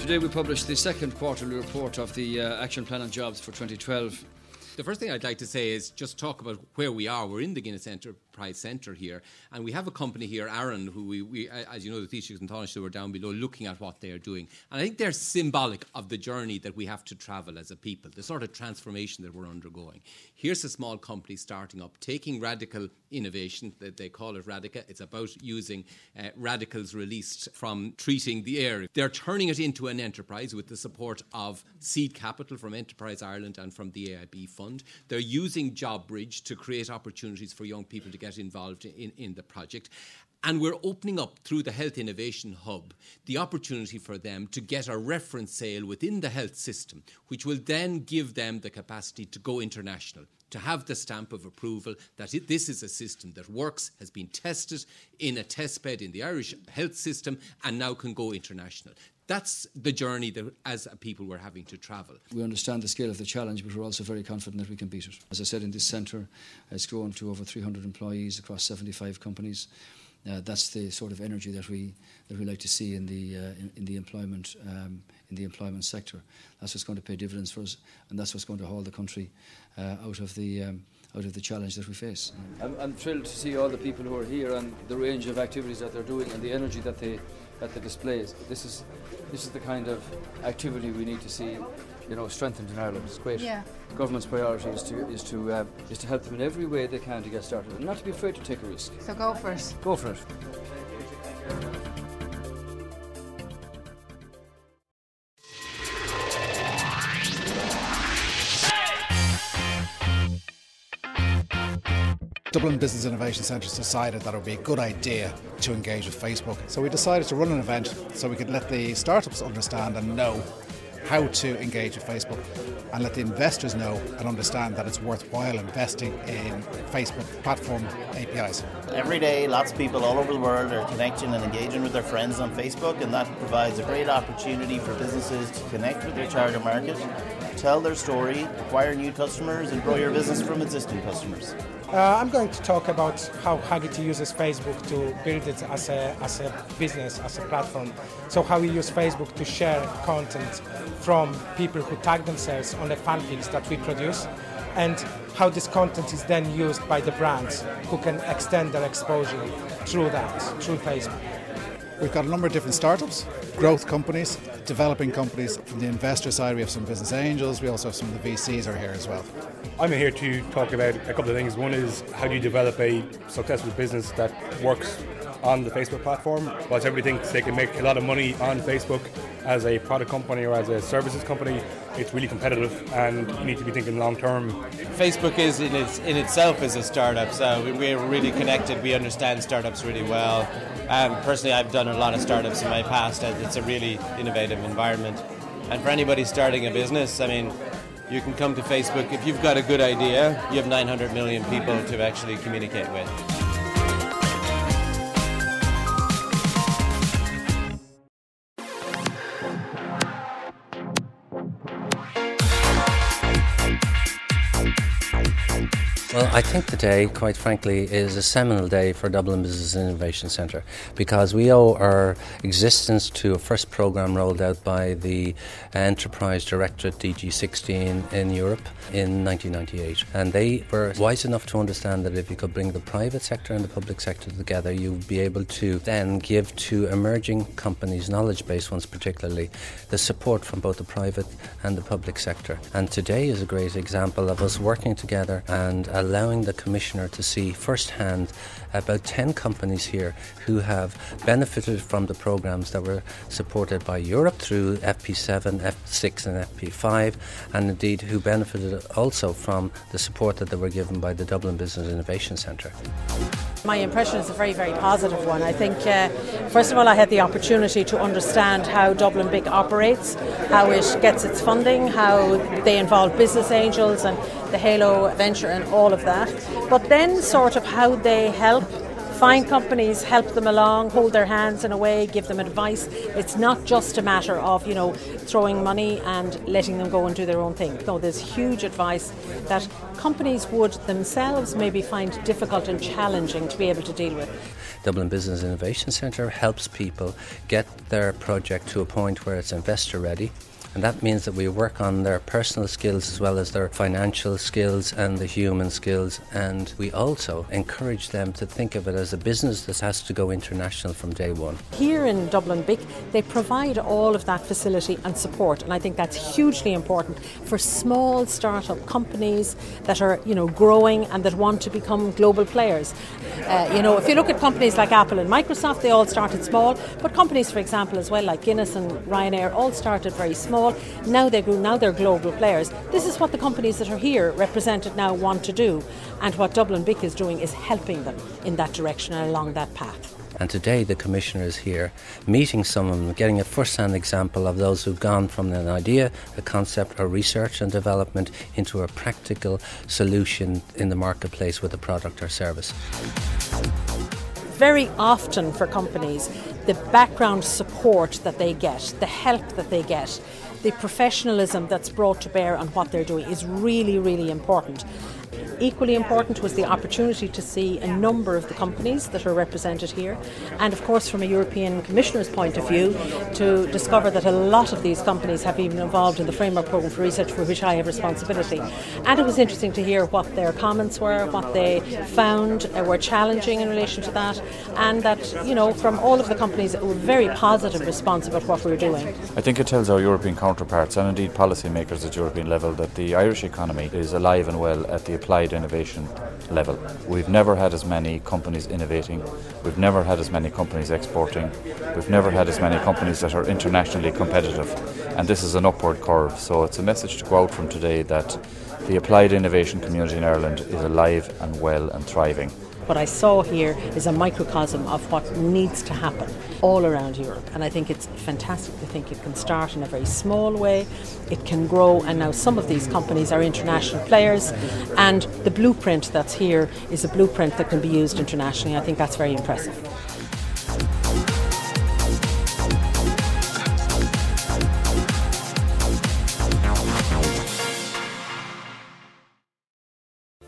Today we published the second quarterly report of the Action Plan on Jobs for 2012. The first thing I'd like to say is just talk about where we are. We're in the Guinness Enterprise Centre here, and we have a company here, Aaron, who we as you know, the Taoiseach and Taoiseach were down below looking at what they are doing. And I think they're symbolic of the journey that we have to travel as a people, the sort of transformation that we're undergoing. Here's a small company starting up, taking radical innovation, that they call it Radica. It's about using radicals released from treating the air. They're turning it into an enterprise with the support of seed capital from Enterprise Ireland and from the AIB fund. They're using JobBridge to create opportunities for young people to get involved in the project. And we're opening up through the Health Innovation Hub the opportunity for them to get a reference sale within the health system, which will then give them the capacity to go international, to have the stamp of approval that this is a system that works, has been tested in a test bed in the Irish health system, and now can go international. That's the journey that, as a people, we're having to travel. We understand the scale of the challenge, but we're also very confident that we can beat it. As I said, in this centre, it's grown to over 300 employees across 75 companies. That's the sort of energy that we like to see in the employment sector. That's what's going to pay dividends for us, and that's what's going to haul the country out of the challenge that we face. I'm thrilled to see all the people who are here and the range of activities that they're doing and the energy that they display. This is the kind of activity we need to see, strengthened in Ireland. It's great. Yeah. The government's priority is to help them in every way they can to get started, and not to be afraid to take a risk. So go for it. Go for it. Dublin Business Innovation Centre decided that it would be a good idea to engage with Facebook. So we decided to run an event so we could let the startups understand and know how to engage with Facebook, and let the investors know and understand that it's worthwhile investing in Facebook platform APIs. Every day, lots of people all over the world are connecting and engaging with their friends on Facebook, and that provides a great opportunity for businesses to connect with their target market, tell their story, acquire new customers, and grow your business from existing customers. I'm going to talk about how Haggity uses Facebook to build it as a business, as a platform. So how we use Facebook to share content from people who tag themselves on the fanfics that we produce, and how this content is then used by the brands who can extend their exposure through Facebook. We've got a number of different startups, growth companies, developing companies. From the investor side, we have some business angels. We also have some of the VCs are here as well. I'm here to talk about a couple of things. One is, how do you develop a successful business that works on the Facebook platform? Whilst everybody thinks they can make a lot of money on Facebook as a product company or as a services company, it's really competitive, and you need to be thinking long term. Facebook is in itself is a startup, so we're really connected. We understand startups really well. Personally, I've done a lot of startups in my past, and it's a really innovative environment. And for anybody starting a business, I mean, you can come to Facebook. If you've got a good idea, you have 900 million people to actually communicate with. Well, I think today, quite frankly, is a seminal day for Dublin Business Innovation Centre, because we owe our existence to a first programme rolled out by the Enterprise Directorate DG16 in Europe in 1998. And they were wise enough to understand that if you could bring the private sector and the public sector together, you'd be able to then give to emerging companies, knowledge-based ones particularly, the support from both the private and the public sector. And today is a great example of us working together and allowing the Commissioner to see firsthand about 10 companies here who have benefited from the programmes that were supported by Europe through FP7, F6 and FP5, and indeed who benefited also from the support that they were given by the Dublin Business Innovation Centre. My impression is a very, very positive one. I think, first of all, I had the opportunity to understand how Dublin Big operates, how it gets its funding, how they involve business angels and the Halo venture and all of that. But then sort of how they help find companies, help them along, hold their hands in a way, give them advice. It's not just a matter of, throwing money and letting them go and do their own thing. No, there's huge advice that companies would themselves maybe find difficult and challenging to be able to deal with. Dublin Business Innovation Centre helps people get their project to a point where it's investor ready. And that means that we work on their personal skills as well as their financial skills and the human skills. And we also encourage them to think of it as a business that has to go international from day one. Here in Dublin BIC, they provide all of that facility and support. And I think that's hugely important for small start-up companies that are, growing and that want to become global players. If you look at companies like Apple and Microsoft, they all started small. But companies, for example, as well, like Guinness and Ryanair, all started very small. Now they grew, now they're global players. This is what the companies that are here represented now want to do, and what Dublin BIC is doing is helping them in that direction and along that path. And today the Commissioner is here, meeting some of them, getting a first-hand example of those who've gone from an idea, a concept, or research and development into a practical solution in the marketplace with a product or service. Very often for companies, the background support that they get, the help that they get, the professionalism that's brought to bear on what they're doing is really, really important. Equally important was the opportunity to see a number of the companies that are represented here, and of course from a European Commissioner's point of view to discover that a lot of these companies have been involved in the Framework Programme for Research, for which I have responsibility. And it was interesting to hear what their comments were, what they found were challenging in relation to that, and that, from all of the companies it was a very positive response about what we were doing. I think it tells our European counterparts and indeed policymakers at European level that the Irish economy is alive and well at the applied innovation level. We've never had as many companies innovating, we've never had as many companies exporting, we've never had as many companies that are internationally competitive, and this is an upward curve. So it's a message to go out from today that the applied innovation community in Ireland is alive and well and thriving. What I saw here is a microcosm of what needs to happen all around Europe, and I think it's fantastic to think it can start in a very small way, it can grow, and now some of these companies are international players, and the blueprint that's here is a blueprint that can be used internationally. I think that's very impressive.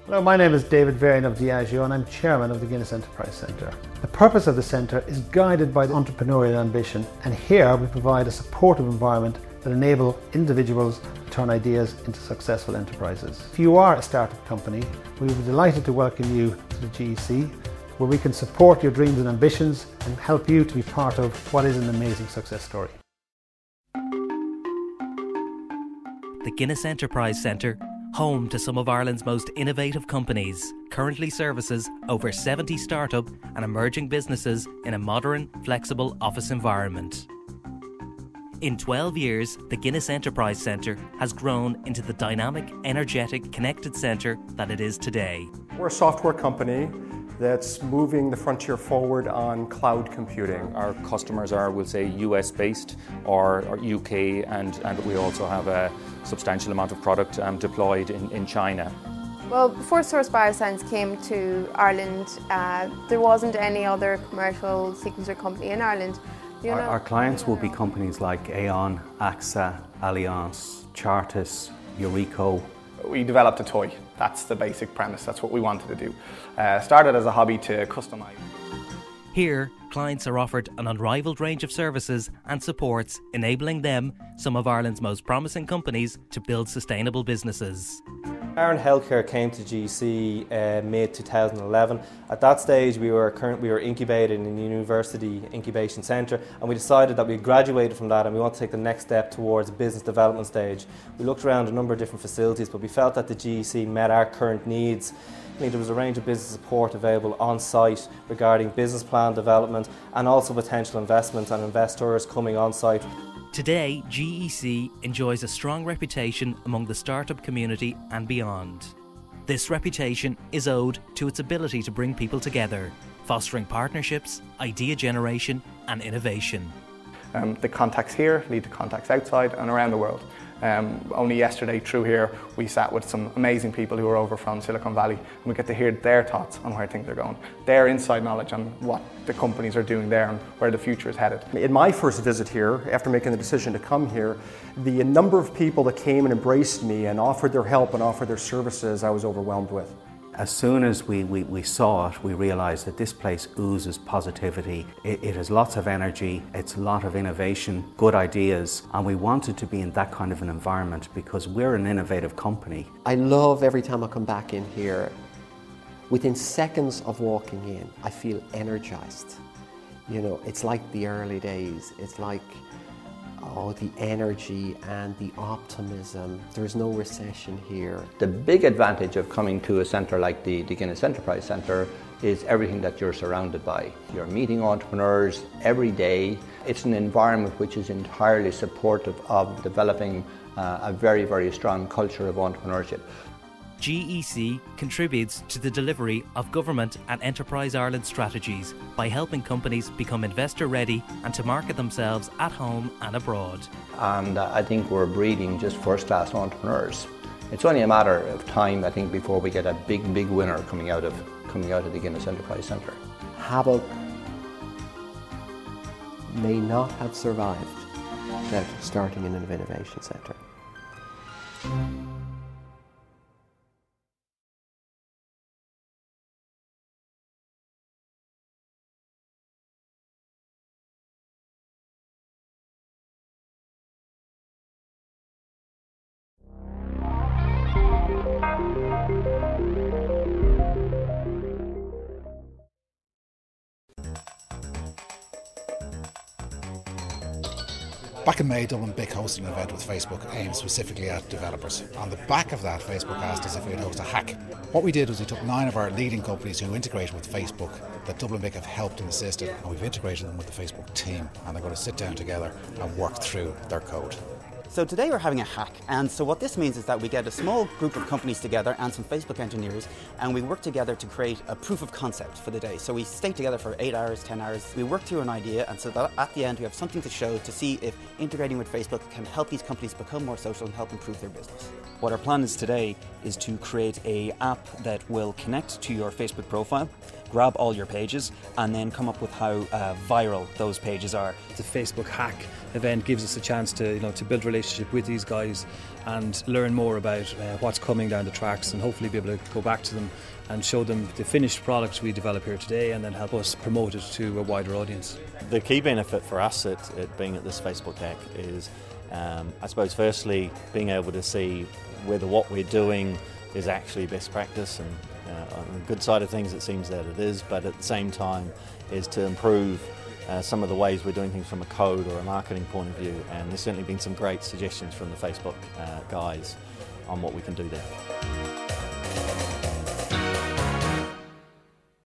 Hello, my name is David Varian of Diageo and I'm Chairman of the Guinness Enterprise Centre. The purpose of the Centre is guided by the entrepreneurial ambition, and here we provide a supportive environment that enable individuals to turn ideas into successful enterprises. If you are a startup company, we would be delighted to welcome you to the GEC, where we can support your dreams and ambitions and help you to be part of what is an amazing success story. The Guinness Enterprise Centre, home to some of Ireland's most innovative companies, currently services over 70 startup and emerging businesses in a modern, flexible office environment. In 12 years, the Guinness Enterprise Centre has grown into the dynamic, energetic, connected centre that it is today. We're a software company that's moving the frontier forward on cloud computing. Our customers are, we'll say, US based or UK, and we also have a substantial amount of product deployed in China. Well, before Source Bioscience came to Ireland, there wasn't any other commercial sequencer company in Ireland. Our clients will be companies like Aon, AXA, Allianz, Chartis, Eureka. We developed a toy. That's the basic premise. That's what we wanted to do. Started as a hobby to customize. Here, clients are offered an unrivaled range of services and supports, enabling them, some of Ireland's most promising companies, to build sustainable businesses. Aaron Healthcare came to GC mid-2011. At that stage we were incubated in the University Incubation Centre, and we decided that we graduated from that and we want to take the next step towards a business development stage. We looked around a number of different facilities, but we felt that the GC met our current needs. There was a range of business support available on site regarding business plan development and also potential investment and investors coming on site. Today, GEC enjoys a strong reputation among the startup community and beyond. This reputation is owed to its ability to bring people together, fostering partnerships, idea generation and innovation. The contacts here lead to contacts outside and around the world. Only yesterday through here we sat with some amazing people who are over from Silicon Valley, and we get to hear their thoughts on where things are going, their inside knowledge on what the companies are doing there and where the future is headed. In my first visit here, after making the decision to come here, the number of people that came and embraced me and offered their help and offered their services, I was overwhelmed with. As soon as we saw it, we realised that this place oozes positivity. It has lots of energy, it's a lot of innovation, good ideas, and we wanted to be in that kind of an environment because we're an innovative company. I love every time I come back in here. Within seconds of walking in, I feel energised. You know, it's like the early days. It's like, oh, the energy and the optimism. There's no recession here. The big advantage of coming to a centre like the Guinness Enterprise Centre is everything that you're surrounded by. You're meeting entrepreneurs every day. It's an environment which is entirely supportive of developing a very, very strong culture of entrepreneurship. GEC contributes to the delivery of Government and Enterprise Ireland strategies by helping companies become investor ready and to market themselves at home and abroad. And I think we're breeding just first-class entrepreneurs. It's only a matter of time, I think, before we get a big winner coming out of the Guinness Enterprise Centre. Havok may not have survived without starting an innovation centre. Back in May, Dublin BIC hosted an event with Facebook aimed specifically at developers. On the back of that, Facebook asked us if we'd host a hack. What we did was we took 9 of our leading companies who integrated with Facebook that Dublin BIC have helped and assisted, and we've integrated them with the Facebook team, and they're going to sit down together and work through their code. So today we're having a hack, and so what this means is that we get a small group of companies together and some Facebook engineers, and we work together to create a proof of concept for the day. So we stay together for 8 hours, 10 hours, we work through an idea, and so that at the end we have something to show to see if integrating with Facebook can help these companies become more social and help improve their business. What our plan is today is to create an app that will connect to your Facebook profile, grab all your pages, and then come up with how viral those pages are. The Facebook hack event gives us a chance to build a relationship with these guys and learn more about what's coming down the tracks, and hopefully be able to go back to them and show them the finished product we develop here today, and then help us promote it to a wider audience. The key benefit for us at being at this Facebook hack is, I suppose, firstly being able to see whether what we're doing is actually best practice, and on the good side of things it seems that it is, but at the same time is to improve some of the ways we're doing things from a code or a marketing point of view, and there's certainly been some great suggestions from the Facebook guys on what we can do there.